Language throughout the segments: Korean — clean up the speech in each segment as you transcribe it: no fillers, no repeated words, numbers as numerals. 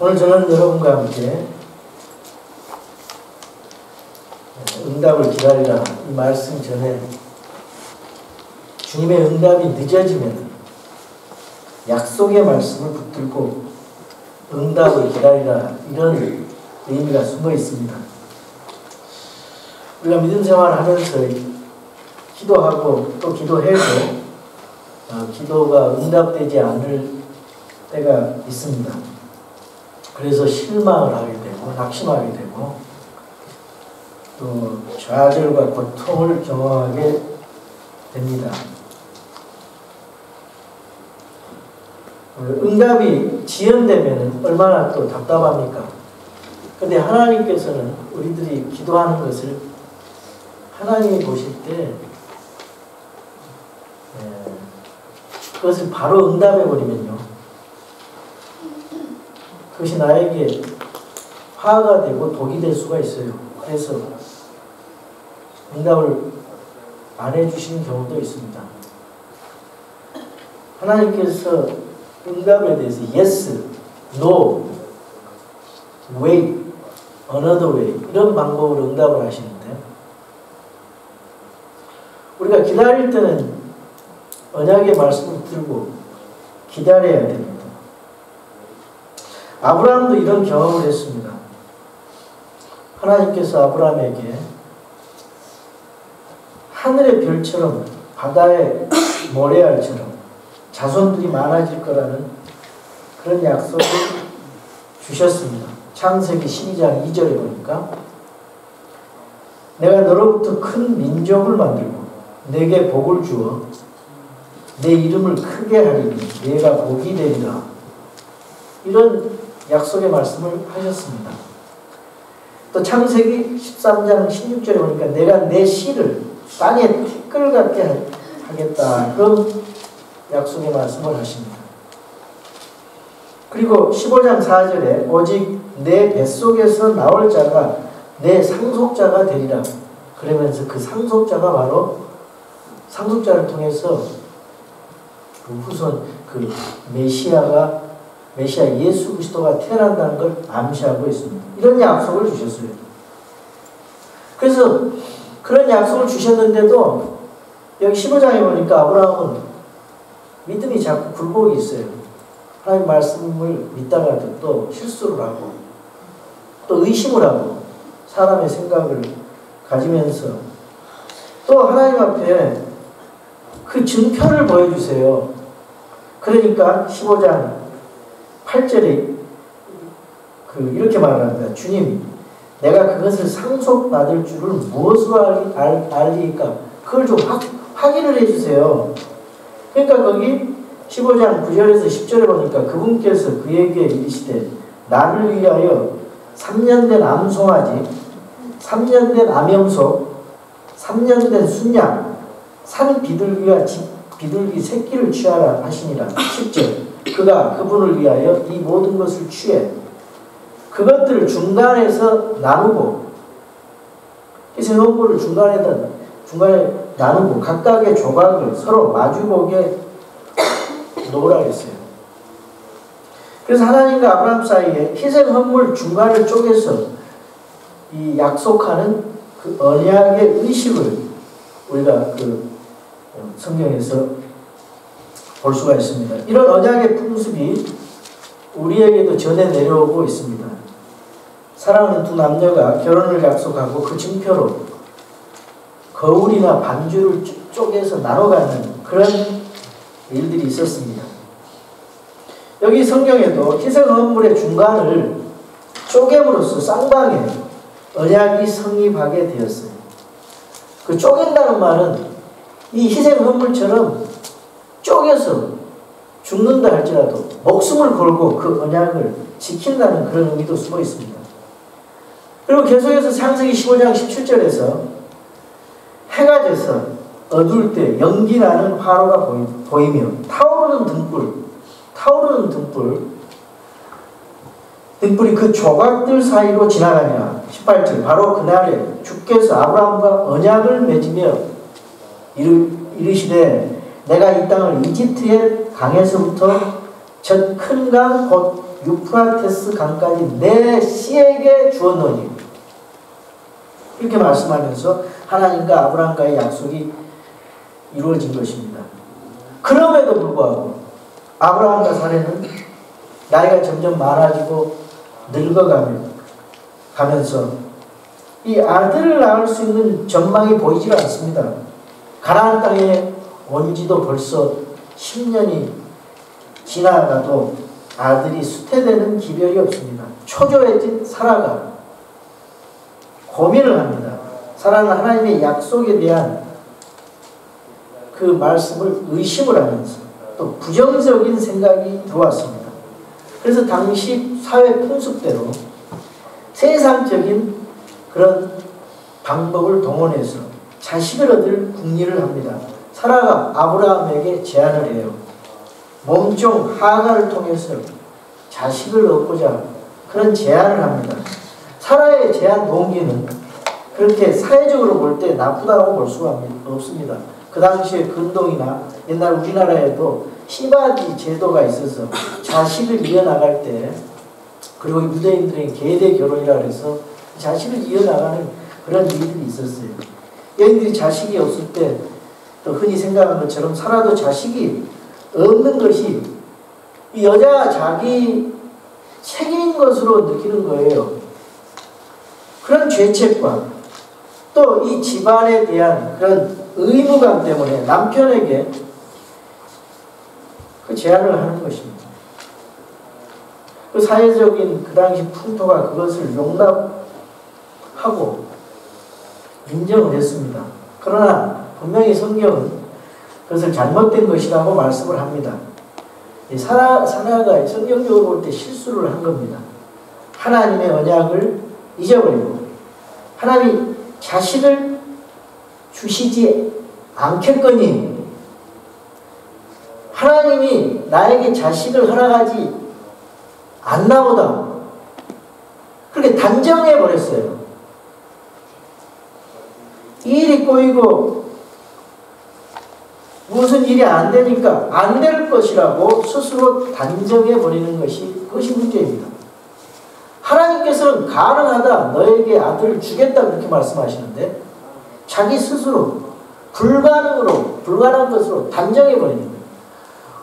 오늘 저는 여러분과 함께 응답을 기다리라 이 말씀 전에 주님의 응답이 늦어지면 약속의 말씀을 붙들고 응답을 기다리라 이런 의미가 숨어 있습니다. 우리가 믿음 생활을 하면서 기도하고 또 기도해도 기도가 응답되지 않을 때가 있습니다. 그래서 실망을 하게 되고 낙심하게 되고 또 좌절과 고통을 경험하게 됩니다. 응답이 지연되면 얼마나 또 답답합니까? 근데 하나님께서는 우리들이 기도하는 것을 하나님이 보실 때 그것을 바로 응답해버리면요, 그것이 나에게 화가 되고 독이 될 수가 있어요. 그래서 응답을 안 해주시는 경우도 있습니다. 하나님께서 응답에 대해서 yes, no, wait, another way 이런 방법으로 응답을 하시는데 우리가 기다릴 때는 언약의 말씀을 들고 기다려야 됩니다. 아브라함도 이런 경험을 했습니다. 하나님께서 아브라함에게 하늘의 별처럼 바다의 모래알처럼 자손들이 많아질 거라는 그런 약속을 주셨습니다. 창세기 12장 2절에 보니까 내가 너로부터 큰 민족을 만들고 내게 복을 주어 내 이름을 크게 하리니 내가 복이 되리라 이런 약속의 말씀을 하셨습니다. 또 창세기 13장 16절에 보니까 내가 내 씨를 땅에 티끌 같게 하겠다 그런 약속의 말씀을 하십니다. 그리고 15장 4절에 오직 내 뱃속에서 나올 자가 내 상속자가 되리라 그러면서 그 상속자가 바로 상속자를 통해서 그 후손 그 메시아 예수 그리스도가 태어난다는 걸 암시하고 있습니다. 이런 약속을 주셨어요. 그래서 그런 약속을 주셨는데도 여기 15장에 보니까 아브라함은 믿음이 자꾸 굴곡이 있어요. 하나님 말씀을 믿다가도 또 실수를 하고 또 의심을 하고 사람의 생각을 가지면서 또 하나님 앞에 그 증표를 보여주세요. 그러니까 15장 8절에 이렇게 말합니다. 주님, 내가 그것을 상속받을 줄을 무엇으로 알리까? 그걸 좀 확인을 해주세요. 그러니까 거기 15장 9절에서 10절에 보니까 그분께서 그에게 이르시되 나를 위하여 3년 된 암송아지, 3년 된 암염소, 3년 된 순양, 산 비둘기와 비둘기 새끼를 취하라 하시니라. 10절 그가 그분을 위하여 이 모든 것을 취해 그것들을 중간에서 나누고 희생헌물을 중간에 나누고 각각의 조각을 서로 마주보게 놓으라 했어요. 그래서 하나님과 아브라함 사이에 희생헌물 중간을 쪼개서 이 약속하는 그 언약의 의식을 우리가 그 성경에서 볼 수가 있습니다. 이런 언약의 풍습이 우리에게도 전해 내려오고 있습니다. 사랑하는 두 남녀가 결혼을 약속하고 그 증표로 거울이나 반주를 쪼개서 나눠가는 그런 일들이 있었습니다. 여기 성경에도 희생헌물의 중간을 쪼개므로써 쌍방에 언약이 성립하게 되었어요. 그 쪼갠다는 말은 이 희생헌물처럼 쪼개서 죽는다 할지라도 목숨을 걸고 그 언약을 지킨다는 그런 의미도 숨어 있습니다. 그리고 계속해서 창세기 15장 17절에서 해가 져서 어두울 때 연기 나는 화로가 보이며 타오르는 등불이 그 조각들 사이로 지나가냐. 18절 바로 그날에 주께서 아브라함과 언약을 맺으며 이르시되 내가 이 땅을 이집트의 강에서부터 저 큰 강 곧 유프라테스 강까지 내 씨에게 주었노니 이렇게 말씀하면서 하나님과 아브라함과의 약속이 이루어진 것입니다. 그럼에도 불구하고 아브라함과 사례는 나이가 점점 많아지고 늙어가면서 이 아들을 낳을 수 있는 전망이 보이질 않습니다. 가나안 땅에 온 지도 벌써 10년이 지나가도 아들이 수태되는 기별이 없습니다. 초조해진 사라가 고민을 합니다. 사라는 하나님의 약속에 대한 그 말씀을 의심을 하면서 또 부정적인 생각이 들어왔습니다. 그래서 당시 사회 풍습대로 세상적인 그런 방법을 동원해서 자식을 얻을 궁리를 합니다. 사라가 아브라함에게 제안을 해요. 몸종 하가를 통해서 자식을 얻고자 그런 제안을 합니다. 사라의 제안 동기는 그렇게 사회적으로 볼 때 나쁘다고 볼 수가 없습니다. 그 당시에 근동이나 옛날 우리나라에도 시바지 제도가 있어서 자식을 이어나갈 때, 그리고 유대인들의 계대 결혼이라 해서 자식을 이어나가는 그런 일들이 있었어요. 여인들이 자식이 없을 때 또 흔히 생각하는 것처럼 사라도 자식이 없는 것이 이 여자가 자기 책임인 것으로 느끼는 거예요. 그런 죄책과 또 이 집안에 대한 그런 의무감 때문에 남편에게 그 제안을 하는 것입니다. 그 사회적인 그 당시 풍토가 그것을 용납하고 인정을 했습니다. 그러나 분명히 성경은 그것을 잘못된 것이라고 말씀을 합니다. 사라가 성경적으로 볼 때 실수를 한 겁니다. 하나님의 언약을 잊어버리고 하나님이 자식을 주시지 않겠거니 하나님이 나에게 자식을 허락하지 않나보다 그렇게 단정해 버렸어요. 일이 꼬이고 무슨 일이 안 되니까 안 될 것이라고 스스로 단정해 버리는 그것이 문제입니다. 하나님께서는 가능하다 너에게 아들을 주겠다 그렇게 말씀하시는데 자기 스스로 불가능한 것으로 단정해 버리는 거예요.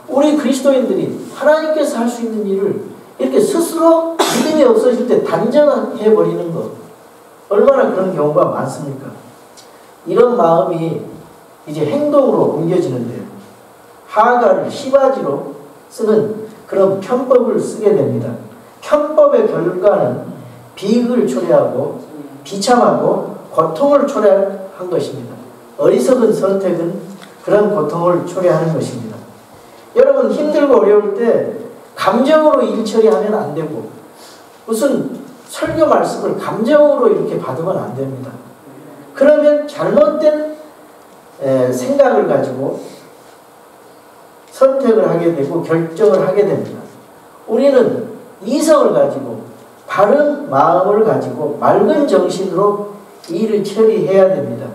우리 그리스도인들이 하나님께서 할 수 있는 일을 이렇게 스스로 믿음이 없어질 때 단정해 버리는 것, 얼마나 그런 경우가 많습니까? 이런 마음이 이제 행동으로 옮겨지는데요. 하가를 시바지로 쓰는 그런 편법을 쓰게 됩니다. 편법의 결과는 비극을 초래하고 비참하고 고통을 초래한 것입니다. 어리석은 선택은 그런 고통을 초래하는 것입니다. 여러분 힘들고 어려울 때 감정으로 일 처리하면 안 되고 무슨 설교 말씀을 감정으로 이렇게 받으면 안 됩니다. 그러면 잘못된 생각을 가지고 선택을 하게 되고 결정을 하게 됩니다. 우리는 이성을 가지고 바른 마음을 가지고 맑은 정신으로 일을 처리해야 됩니다.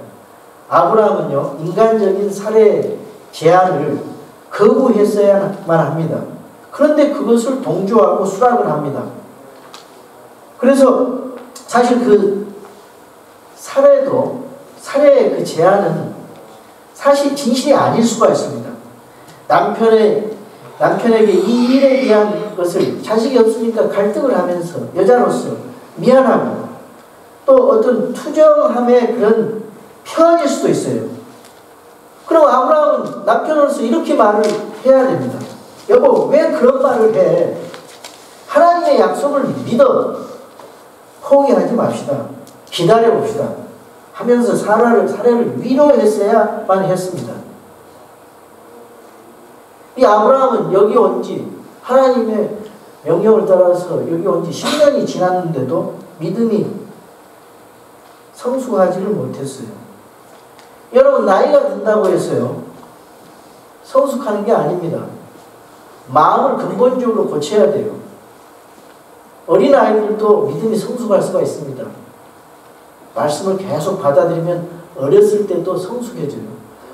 아브라함은요 인간적인 살해 제안을 거부했어야만 합니다. 그런데 그것을 동조하고 수락을 합니다. 그래서 사실 그 살해의 그 제안은 사실 진실이 아닐 수가 있습니다. 남편에게 이 일에 대한 것을 자식이 없으니까 갈등을 하면서 여자로서 미안하고 또 어떤 투정함의 그런 표현일 수도 있어요. 그럼 아브라함은 남편으로서 이렇게 말을 해야 됩니다. 여보 왜 그런 말을 해? 하나님의 약속을 믿어. 포기하지 맙시다. 기다려봅시다. 하면서 사례를 위로했어야만 했습니다. 이 아브라함은 여기 온 지 하나님의 명령을 따라서 여기 온 지 10년이 지났는데도 믿음이 성숙하지를 못했어요. 여러분 나이가 든다고 해서요 성숙하는 게 아닙니다. 마음을 근본적으로 고쳐야 돼요. 어린아이들도 믿음이 성숙할 수가 있습니다. 말씀을 계속 받아들이면 어렸을 때도 성숙해져요.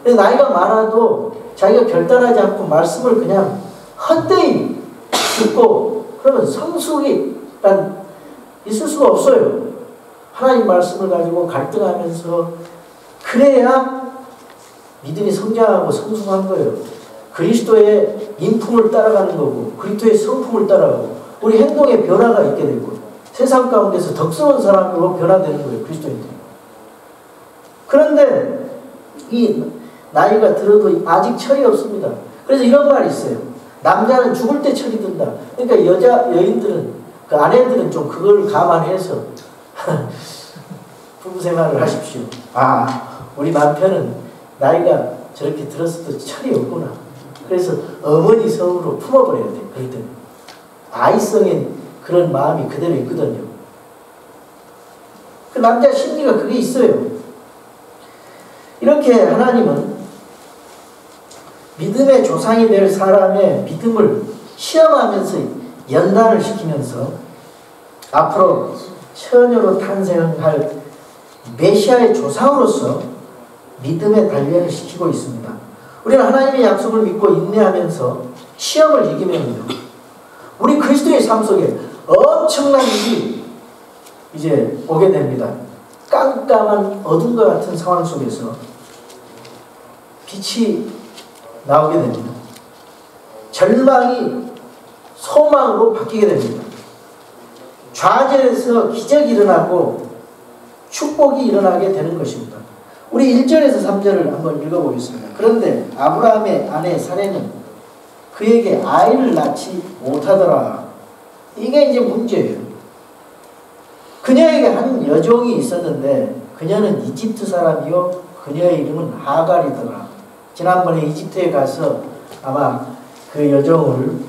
근데 나이가 많아도 자기가 결단하지 않고 말씀을 그냥 헛되이 듣고 그러면 성숙이란 있을 수가 없어요. 하나님 말씀을 가지고 갈등하면서 그래야 믿음이 성장하고 성숙한 거예요. 그리스도의 인품을 따라가는 거고 그리스도의 성품을 따라가고 우리 행동에 변화가 있게 되고 세상 가운데서 덕스러운 사람으로 변화되는 거예요. 그리스도인들이. 그런데 이 나이가 들어도 아직 철이 없습니다. 그래서 이런 말이 있어요. 남자는 죽을 때 철이 든다. 그러니까 여인들은 그 아내들은 좀 그걸 감안해서 부부 생활을 하십시오. 우리 남편은 나이가 저렇게 들었어도 철이 없구나. 그래서 어머니 성으로 품어버려야 돼. 그럴 때는 아이성인 그런 마음이 그대로 있거든요. 그 남자 심리가 그게 있어요. 이렇게 하나님은 믿음의 조상이 될 사람의 믿음을 시험하면서 연단을 시키면서 앞으로 처녀로 탄생할 메시아의 조상으로서 믿음의 단련을 시키고 있습니다. 우리는 하나님의 약속을 믿고 인내하면서 시험을 이기면요, 우리 그리스도의 삶 속에 엄청난 일이 이제 오게 됩니다. 깜깜한 어둠과 같은 상황 속에서 빛이 나오게 됩니다. 절망이 소망으로 바뀌게 됩니다. 좌절에서 기적이 일어나고 축복이 일어나게 되는 것입니다. 우리 1절에서 3절을 한번 읽어보겠습니다. 그런데 아브라함의 아내 사레는 그에게 아이를 낳지 못하더라. 이게 이제 문제예요. 그녀에게 한 여종이 있었는데 그녀는 이집트 사람이요 그녀의 이름은 하갈이더라. 지난번에 이집트에 가서 아마 그 여종을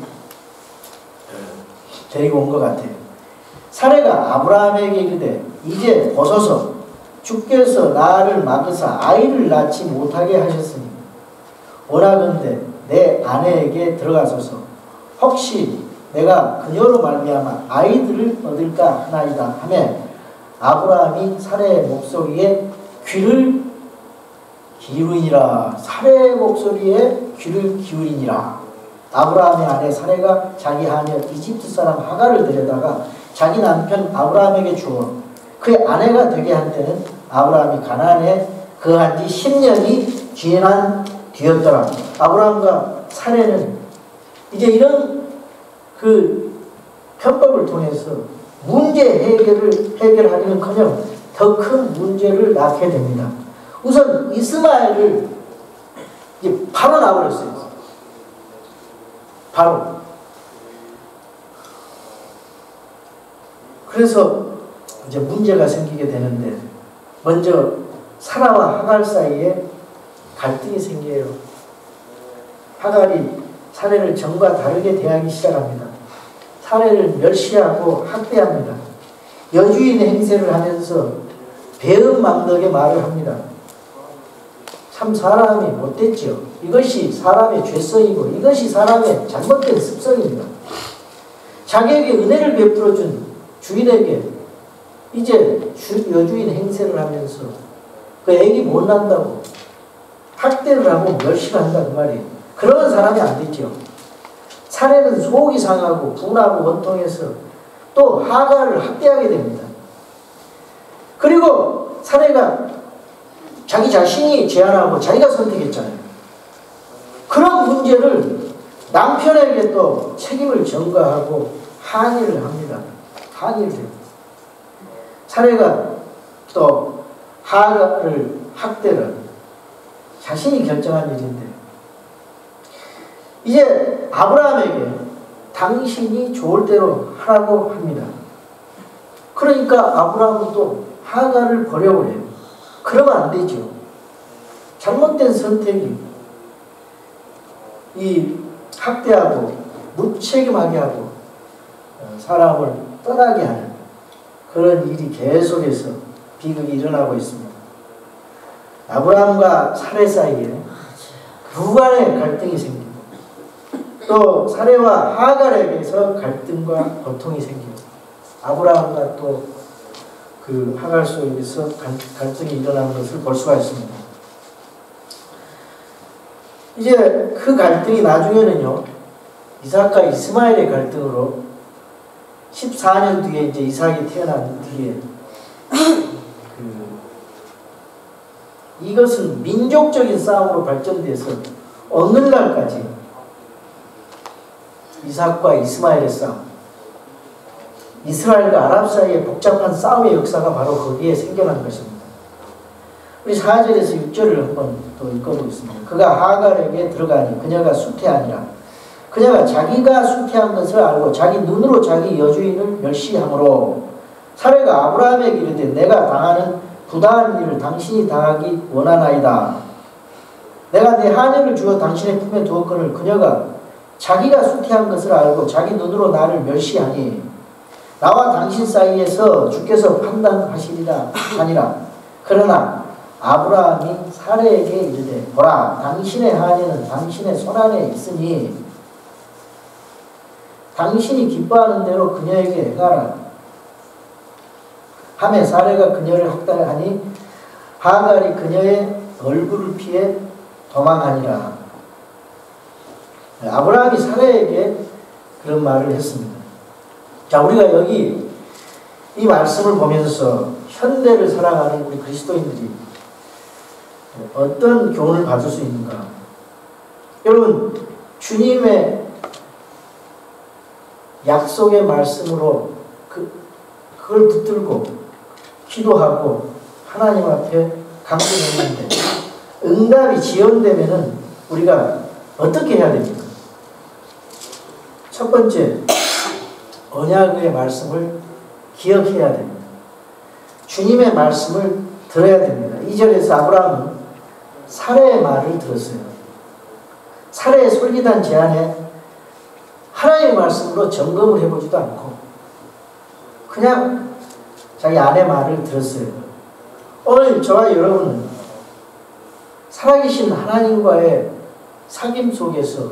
데리고 온 것 같아요. 사레가 아브라함에게 이르되 이제 보소서 주께서 나를 막으사 아이를 낳지 못하게 하셨으니 원하건대 내 아내에게 들어가소서. 혹시 내가 그녀로 말미암아 아이들을 얻을까 하나이다 하매 아브라함이 사레의 목소리에 귀를 기울이니라. 사레의 목소리에 귀를 기울이니라. 아브라함의 아내 사레가 자기 하녀 이집트 사람 하갈을 데려다가 자기 남편 아브라함에게 주어 그의 아내가 되게 한 때는 아브라함이 가나안에 거한 지 10년이 지난 뒤였더라. 아브라함과 사레는 이제 이런 그 편법을 통해서 문제 해결하기는커녕 더 큰 문제를 낳게 됩니다. 우선 이스마엘을 이제 바로 낳아버렸어요. 바로. 그래서 이제 문제가 생기게 되는데 먼저 사라와 하갈 사이에 갈등이 생겨요. 하갈이 사레를 전과 다르게 대하기 시작합니다. 사레를 멸시하고 학대합니다. 여주인 행세를 하면서 배은망덕의 말을 합니다. 참 사람이 못됐죠. 이것이 사람의 죄성이고 이것이 사람의 잘못된 습성입니다. 자기에게 은혜를 베풀어준 주인에게 이제 여주인 행세를 하면서 그 애기 못 난다고 학대를 하고 멸시를 한다 그 말이에요. 그런 사람이 안 되죠. 사례는 속이 상하고 분하고 원통해서 또 하갈을 학대하게 됩니다. 그리고 사례가 자기 자신이 제안하고 자기가 선택했잖아요. 그런 문제를 남편에게 또 책임을 전가하고 항의를 합니다. 항의를 해요. 사례가 또 하갈을 학대를 자신이 결정한 일인데 이제 아브라함에게 당신이 좋을 대로 하라고 합니다. 그러니까 아브라함은 또 하갈을 버려버려요. 그러면 안 되죠. 잘못된 선택이 이 학대하고 무책임하게 하고 사람을 떠나게 하는 그런 일이 계속해서 비극이 일어나고 있습니다. 아브라함과 사레 사이에 부간의 갈등이 생기고 또 사레와 하갈에게서 갈등과 고통이 생기고 아브라함과 또 그 하갈 속에서 갈등이 일어나는 것을 볼 수가 있습니다. 이제 그 갈등이 나중에는요 이삭과 이스마엘의 갈등으로 14년 뒤에 이제 이삭이 태어난 뒤에 이것은 민족적인 싸움으로 발전돼서 오늘날까지 이삭과 이스마엘의 싸움, 이스라엘과 아랍 사이의 복잡한 싸움의 역사가 바로 거기에 생겨난 것입니다. 우리 4절에서 6절을 한번 더 읽어보겠습니다. 그가 하갈에게 들어가니 그녀가 수태하니라. 그녀가 자기가 수태한 것을 알고 자기 눈으로 자기 여주인을 멸시하므로 사례가 아브라함에게 이르되 내가 당하는 부당한 일을 당신이 당하기 원하나이다. 내가 내 하녀를 주어 당신의 품에 두었거늘 그녀가 자기가 수태한 것을 알고 자기 눈으로 나를 멸시하니 나와 당신 사이에서 주께서 판단하시리라 하니라. 그러나 아브라함이 사례에게 이르되 보라 당신의 하녀는 당신의 손안에 있으니 당신이 기뻐하는 대로 그녀에게 행하라 하매 사례가 그녀를 학대하니 하갈이 그녀의 얼굴을 피해 도망하니라. 아브라함이 사례에게 그런 말을 했습니다. 자, 우리가 여기 이 말씀을 보면서 현대를 살아가는 우리 그리스도인들이 어떤 교훈을 받을 수 있는가? 여러분, 주님의 약속의 말씀으로 그걸 붙들고 기도하고 하나님 앞에 간구했는데 응답이 지연되면은 우리가 어떻게 해야 됩니까? 첫 번째, 언약의 말씀을 기억해야 됩니다. 주님의 말씀을 들어야 됩니다. 2절에서 아브라함은 사례의 말을 들었어요. 사례의 솔깃한 제안에 하나님의 말씀으로 점검을 해보지도 않고 그냥 자기 아내 말을 들었어요. 오늘 저와 여러분은 살아계신 하나님과의 사귐 속에서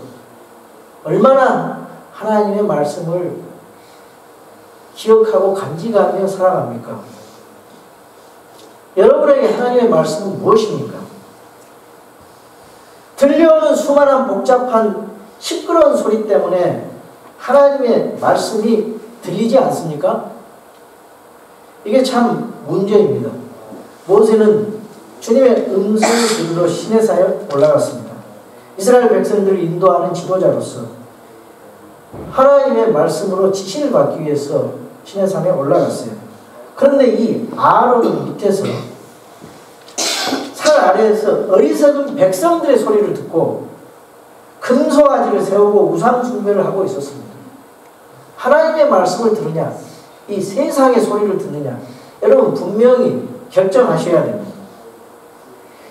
얼마나 하나님의 말씀을 기억하고 간직하며 살아갑니까? 여러분에게 하나님의 말씀은 무엇입니까? 들려오는 수많은 복잡한 시끄러운 소리 때문에 하나님의 말씀이 들리지 않습니까? 이게 참 문제입니다. 모세는 주님의 음성을 들으러 시내산에 올라갔습니다. 이스라엘 백성들을 인도하는 지도자로서 하나님의 말씀으로 지시를 받기 위해서 시내산에 올라갔어요. 그런데 이 아론 밑에서 산 아래에서 어리석은 백성들의 소리를 듣고 금송아지를 세우고 우상 숭배를 하고 있었습니다. 하나님의 말씀을 들으냐, 이 세상의 소리를 듣느냐, 여러분 분명히 결정하셔야 됩니다.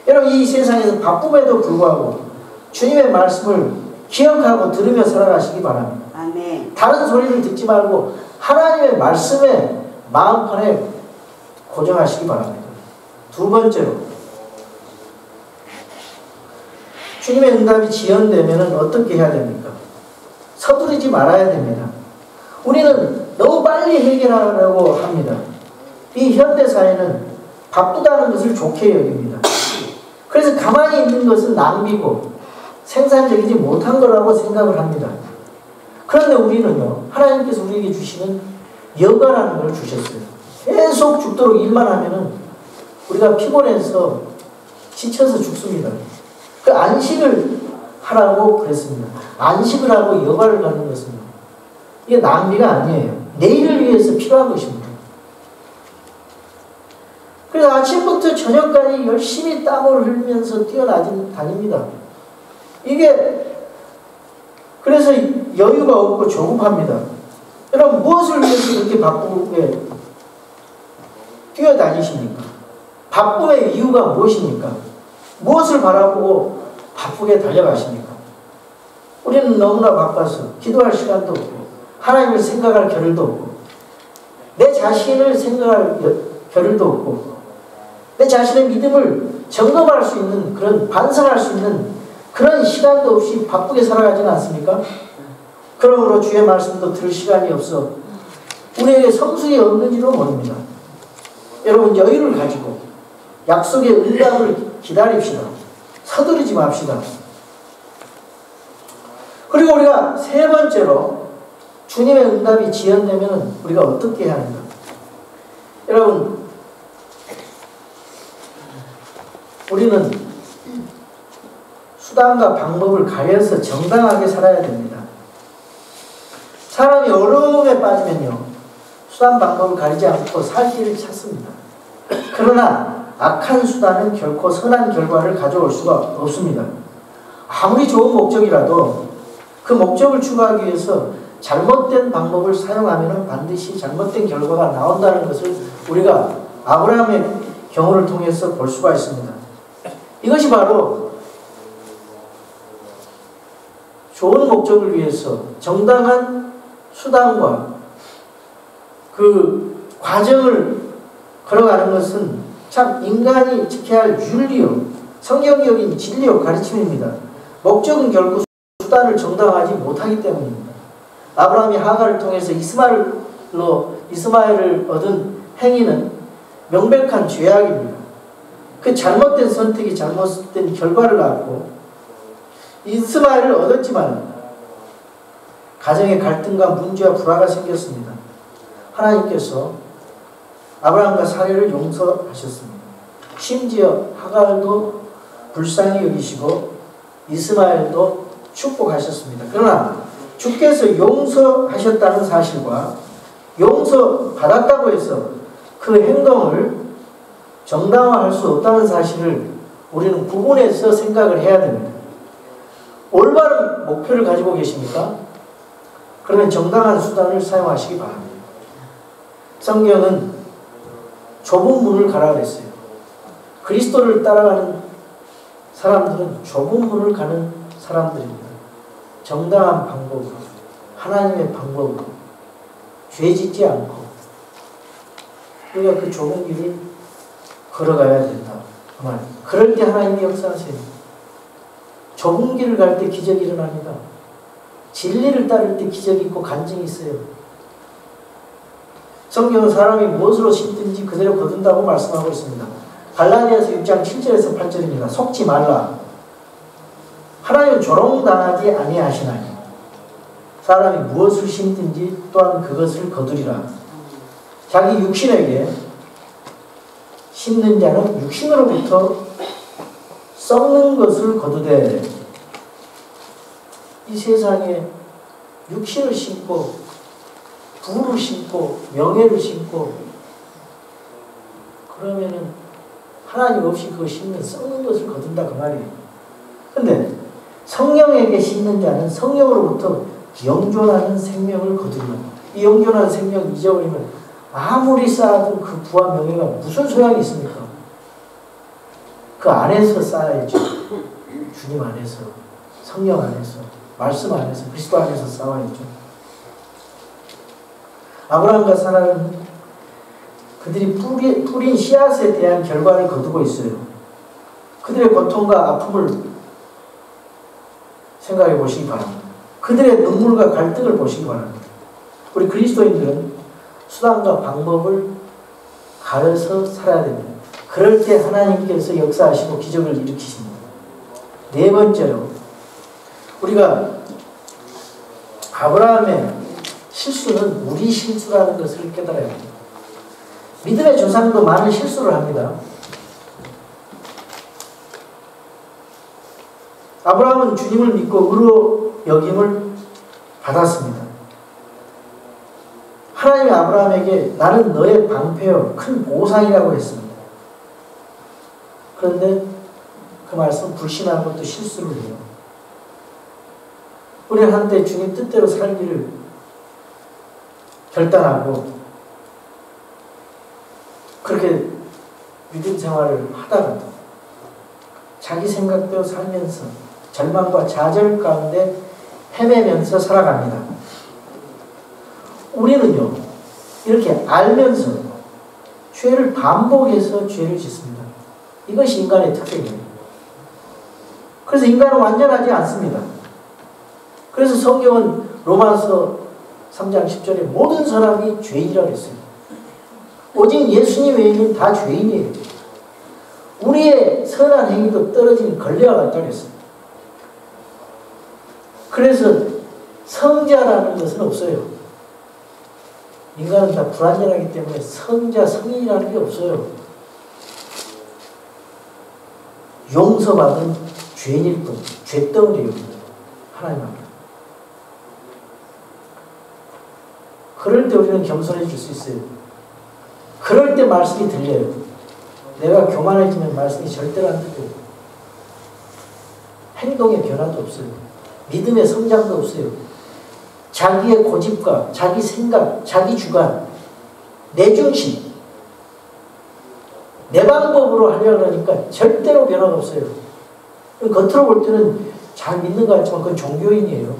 여러분 이 세상에서 바쁨에도 불구하고 주님의 말씀을 기억하고 들으며 살아가시기 바랍니다. 아멘. 다른 소리를 듣지 말고 하나님의 말씀에 마음판에 고정하시기 바랍니다. 두 번째로, 주님의 응답이 지연되면 어떻게 해야 됩니까? 서두르지 말아야 됩니다. 우리는 너무 빨리 해결하려고 합니다. 이 현대사회는 바쁘다는 것을 좋게 여깁니다. 그래서 가만히 있는 것은 낭비고 생산적이지 못한 거라고 생각을 합니다. 그런데 우리는요, 하나님께서 우리에게 주시는 여가라는 걸 주셨어요. 계속 죽도록 일만 하면은 우리가 피곤해서 지쳐서 죽습니다. 그 안식을 하라고 그랬습니다. 안식을 하고 여가를 갖는 것은 이게 낭비가 아니에요. 내일을 위해서 필요한 것입니다. 그래서 아침부터 저녁까지 열심히 땀을 흘리면서 뛰어다닙니다. 이게 그래서 여유가 없고 조급합니다. 여러분 무엇을 위해서 그렇게 바쁘게 뛰어다니십니까? 바쁨의 이유가 무엇입니까? 무엇을 바라보고 바쁘게 달려가십니까? 우리는 너무나 바빠서 기도할 시간도 없고 하나님을 생각할 겨를도 없고 내 자신을 생각할 겨를도 없고 내 자신의 믿음을 점검할 수 있는 그런 반성할 수 있는 그런 시간도 없이 바쁘게 살아가지는 않습니까? 그러므로 주의 말씀도 들을 시간이 없어 우리에게 성숙이 없는지도 모릅니다. 여러분 여유를 가지고 약속의 응답을 기다립시다. 서두르지 맙시다. 그리고 우리가 세 번째로 주님의 응답이 지연되면 우리가 어떻게 해야 하는가? 여러분, 우리는 수단과 방법을 가려서 정당하게 살아야 됩니다. 사람이 어려움에 빠지면요, 수단 방법을 가리지 않고 살 길을 찾습니다. 그러나 악한 수단은 결코 선한 결과를 가져올 수가 없습니다. 아무리 좋은 목적이라도 그 목적을 추구하기 위해서 잘못된 방법을 사용하면 반드시 잘못된 결과가 나온다는 것을 우리가 아브라함의 경우를 통해서 볼 수가 있습니다. 이것이 바로 좋은 목적을 위해서 정당한 수단과 그 과정을 걸어가는 것은 참 인간이 지켜야 할 윤리요, 성경적인 진리요 가르침입니다. 목적은 결국 수단을 정당하지 못하기 때문입니다. 아브라함이 하갈을 통해서 이스마엘을 얻은 행위는 명백한 죄악입니다. 그 잘못된 선택이 잘못된 결과를 낳았고 이스마엘을 얻었지만 가정의 갈등과 문제와 불화가 생겼습니다. 하나님께서 아브라함과 사례를 용서하셨습니다. 심지어 하갈도 불쌍히 여기시고 이스마엘도 축복하셨습니다. 그러나 주께서 용서하셨다는 사실과 용서받았다고 해서 그 행동을 정당화할 수 없다는 사실을 우리는 구분해서 생각을 해야 됩니다. 올바른 목표를 가지고 계십니까? 그러면 정당한 수단을 사용하시기 바랍니다. 성경은 좁은 문을 가라 그랬어요. 그리스도를 따라가는 사람들은 좁은 문을 가는 사람들입니다. 정당한 방법으로, 하나님의 방법으로, 죄 짓지 않고 우리가 그 좁은 길을 걸어가야 된다. 그럴 때 하나님이 역사하세요. 좁은 길을 갈 때 기적이 일어납니다. 진리를 따를 때 기적이 있고 간증이 있어요. 성경은 사람이 무엇으로 심든지 그대로 거둔다고 말씀하고 있습니다. 갈라디아서 6장 7절에서 8절입니다. 속지 말라. 하나님은 조롱당하지 아니하시나니 사람이 무엇을 심든지 또한 그것을 거두리라. 자기 육신에게 심는 자는 육신으로부터 썩는 것을 거두되 이 세상에 육신을 심고 부를 심고 명예를 심고 그러면은 하나님 없이 그거 심는 썩는 것을 거둔다 그 말이에요. 근데 성령에게 심는 자는 성령으로부터 영존하는 생명을 거두리라. 이 영존하는 생명 잊어버리면 아무리 쌓아도 그 부와 명예가 무슨 소용이 있습니까? 그 안에서 쌓아야죠. 주님 안에서, 성령 안에서, 말씀 안에서, 그리스도 안에서 쌓아야죠. 아브라함과 사라는 그들이 뿌린 씨앗에 대한 결과를 거두고 있어요. 그들의 고통과 아픔을 생각해 보시기 바랍니다. 그들의 눈물과 갈등을 보시기 바랍니다. 우리 그리스도인들은 수단과 방법을 가려서 살아야 됩니다. 그럴 때 하나님께서 역사하시고 기적을 일으키십니다. 네 번째로 우리가 아브라함의 실수는 우리 실수라는 것을 깨달아야 합니다. 믿음의 조상도 많은 실수를 합니다. 아브라함은 주님을 믿고 의로 여김을 받았습니다. 하나님이 아브라함에게 나는 너의 방패요 큰 보상이라고 했습니다. 그런데 그 말씀 불신하고 또 실수를 해요. 우리는 한때 주님 뜻대로 살기를 결단하고 그렇게 믿음 생활을 하다가 자기 생각대로 살면서 절망과 좌절 가운데 헤매면서 살아갑니다. 우리는요 이렇게 알면서 죄를 반복해서 죄를 짓습니다. 이것이 인간의 특성이에요. 그래서 인간은 완전하지 않습니다. 그래서 성경은 로마서 3장 10절에 모든 사람이 죄인이라고 했어요. 오직 예수님 외에는 다 죄인이에요. 우리의 선한 행위도 떨어진 걸레와 같다고 했어요. 그래서 성자라는 것은 없어요. 인간은 다 불완전하기 때문에 성자, 성인이라는 게 없어요. 용서받은 죄인일 뿐, 죄덩어리예요. 하나님 앞에. 그럴 때 우리는 겸손해질 수 있어요. 그럴 때 말씀이 들려요. 내가 교만해지면 말씀이 절대로 안 들려요. 행동의 변화도 없어요. 믿음의 성장도 없어요. 자기의 고집과 자기 생각, 자기 주관, 내 중심, 내 방법으로 하려고 하니까 절대로 변화가 없어요. 겉으로 볼 때는 잘 믿는 것 같지만 그건 종교인이에요.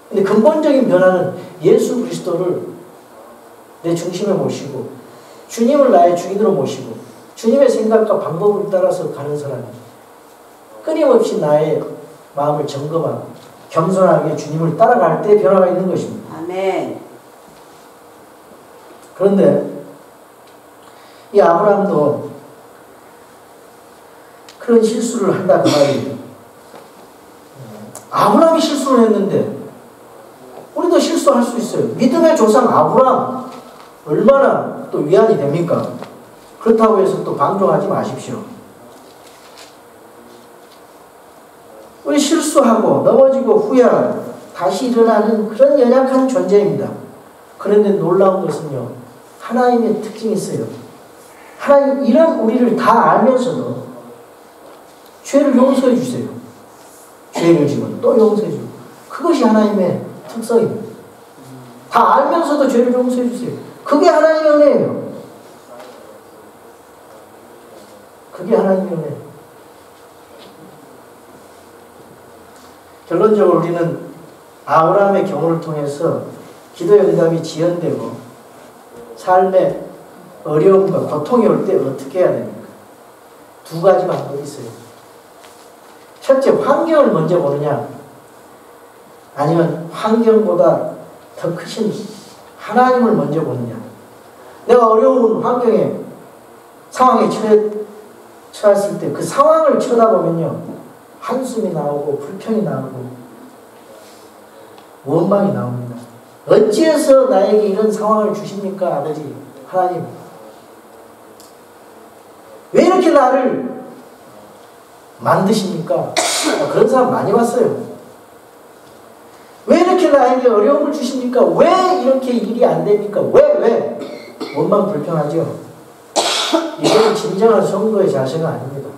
근데 근본적인 변화는 예수 그리스도를 내 중심에 모시고 주님을 나의 주인으로 모시고 주님의 생각과 방법을 따라서 가는 사람이 끊임없이 나의 마음을 점검하고 겸손하게 주님을 따라갈 때 변화가 있는 것입니다. 아멘. 그런데 이 아브라함도 그런 실수를 한다 그 말이에요. 아브라함이 실수를 했는데 우리도 실수할 수 있어요. 믿음의 조상 아브라함 얼마나 또 위안이 됩니까? 그렇다고 해서 또 방종하지 마십시오. 우리 실수하고 넘어지고 후회하고 다시 일어나는 그런 연약한 존재입니다. 그런데 놀라운 것은요, 하나님의 특징이 있어요. 하나님 이런 우리를 다 알면서도 죄를 용서해 주세요. 죄를 지면 또 용서해 주고, 그것이 하나님의 특성입니다. 다 알면서도 죄를 용서해 주세요. 그게 하나님의 은혜예요. 그게 하나님의 은혜. 결론적으로 우리는 아브라함의 경우를 통해서 기도의 응답이 지연되고 삶의 어려움과 고통이 올 때 어떻게 해야 됩니까? 두 가지 방법이 있어요. 첫째, 환경을 먼저 보느냐, 아니면 환경보다 더 크신 하나님을 먼저 보느냐. 내가 어려운 환경에, 상황에 처했을 때 그 상황을 쳐다보면요, 한숨이 나오고 불평이 나오고 원망이 나옵니다. 어찌해서 나에게 이런 상황을 주십니까, 아버지 하나님? 왜 이렇게 나를 만드십니까? 그런 사람 많이 봤어요. 왜 이렇게 나에게 어려움을 주십니까? 왜 이렇게 일이 안 됩니까? 왜? 원망 불평하죠. 이건 진정한 성도의 자세가 아닙니다.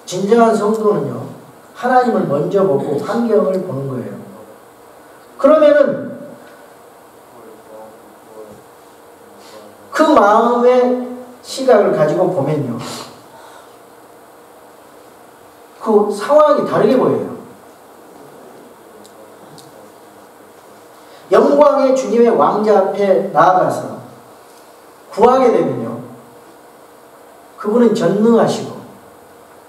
진정한 성도는요, 하나님을 먼저 보고 환경을 보는 거예요. 그러면은 그 마음의 시각을 가지고 보면요, 그 상황이 다르게 보여요. 영광의 주님의 왕자 앞에 나아가서 구하게 되면요, 그분은 전능하시고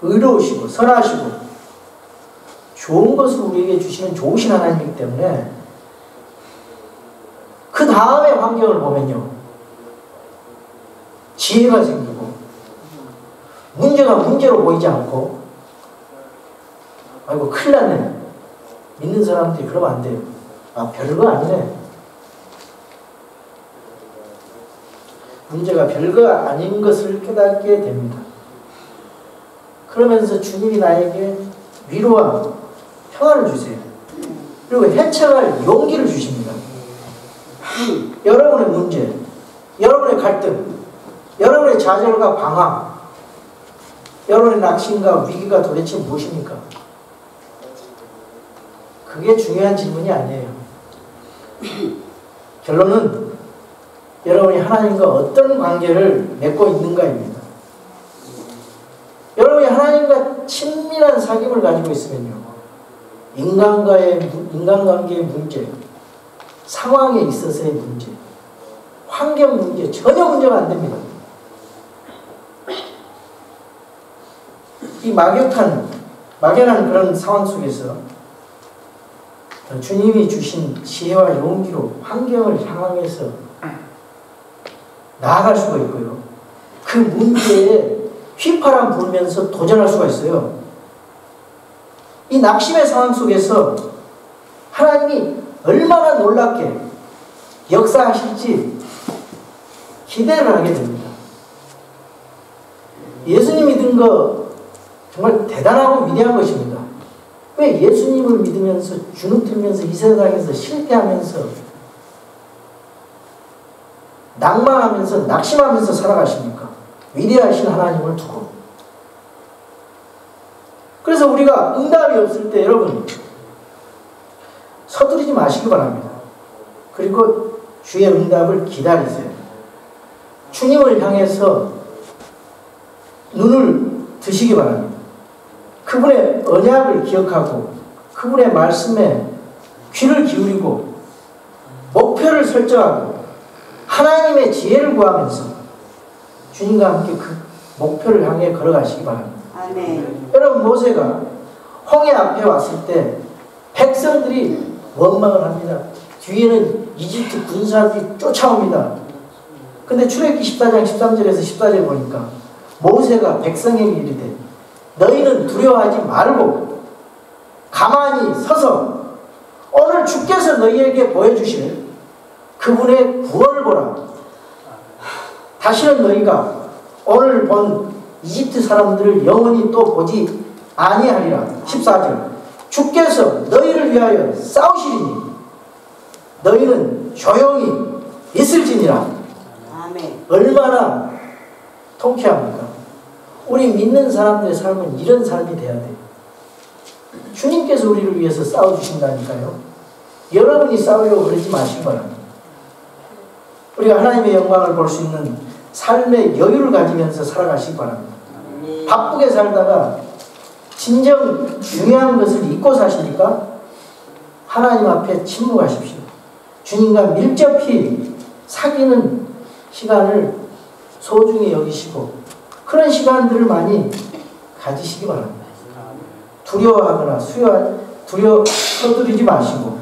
의로우시고 선하시고 좋은 것을 우리에게 주시는 좋으신 하나님이기 때문에 그 다음에 환경을 보면요, 지혜가 생기고 문제가 문제로 보이지 않고, 아이고 큰일 났네, 믿는 사람들이 그러면 안 돼요. 아, 별거 아니네, 문제가 별거 아닌 것을 깨닫게 됩니다. 그러면서 주님이 나에게 위로와 평안을 주세요. 그리고 헤쳐갈 용기를 주십니다. 여러분의 문제, 여러분의 갈등, 여러분의 좌절과 방황, 여러분의 낙심과 위기가 도대체 무엇입니까? 그게 중요한 질문이 아니에요. 결론은 여러분이 하나님과 어떤 관계를 맺고 있는가입니다. 여러분이 하나님과 친밀한 사귐을 가지고 있으면요, 인간관계의 문제, 상황에 있어서의 문제, 환경 문제, 전혀 문제가 안 됩니다. 이 막연한 그런 상황 속에서 주님이 주신 지혜와 용기로 환경을 향해서 나아갈 수가 있고요, 그 문제에 휘파람 불면서 도전할 수가 있어요. 이 낙심의 상황 속에서 하나님이 얼마나 놀랍게 역사하실지 기대를 하게 됩니다. 예수님 믿은 거 정말 대단하고 위대한 것입니다. 왜 예수님을 믿으면서 주눅 들면서 이 세상에서 실패하면서 낭망하면서 낙심하면서 살아가십니까? 위대하신 하나님을 두고. 그래서 우리가 응답이 없을 때 여러분 서두르지 마시기 바랍니다. 그리고 주의 응답을 기다리세요. 주님을 향해서 눈을 드시기 바랍니다. 그분의 언약을 기억하고 그분의 말씀에 귀를 기울이고 목표를 설정하고 하나님의 지혜를 구하면서 주님과 함께 그 목표를 향해 걸어가시기 바랍니다. 아멘. 여러분 모세가 홍해 앞에 왔을 때 백성들이 원망을 합니다. 뒤에는 이집트 군사들이 쫓아옵니다. 근데 출애굽기 14장 13절에서 14절 보니까 모세가 백성에게 이르되 너희는 두려워하지 말고 가만히 서서 오늘 주께서 너희에게 보여주실 그분의 구원을 보라. 다시는 너희가 오늘 본 이집트 사람들을 영원히 또 보지 아니하리라. 14절 주께서 너희를 위하여 싸우시리니 너희는 조용히 있을지니라. 아멘. 얼마나 통쾌합니까? 우리 믿는 사람들의 삶은 이런 삶이 돼야 돼요. 주님께서 우리를 위해서 싸워주신다니까요. 여러분이 싸우려고 그러지 마시기 바랍니다. 우리가 하나님의 영광을 볼 수 있는 삶의 여유를 가지면서 살아가시기 바랍니다. 바쁘게 살다가 진정 중요한 것을 잊고 사시니까 하나님 앞에 침묵하십시오. 주님과 밀접히 사귀는 시간을 소중히 여기시고 그런 시간들을 많이 가지시기 바랍니다. 두려워하거나 서두르지 마시고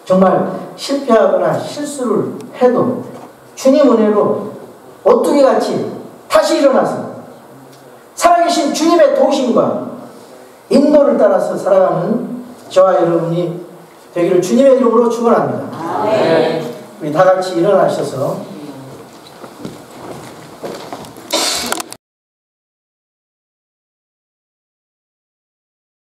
정말 실패하거나 실수를 해도 주님 은혜로 오뚜기같이 다시 일어나서 살아계신 주님의 도우심과 인도를 따라서 살아가는 저와 여러분이 되기를 주님의 이름으로 축원합니다. 아멘. 우리 다 같이 일어나셔서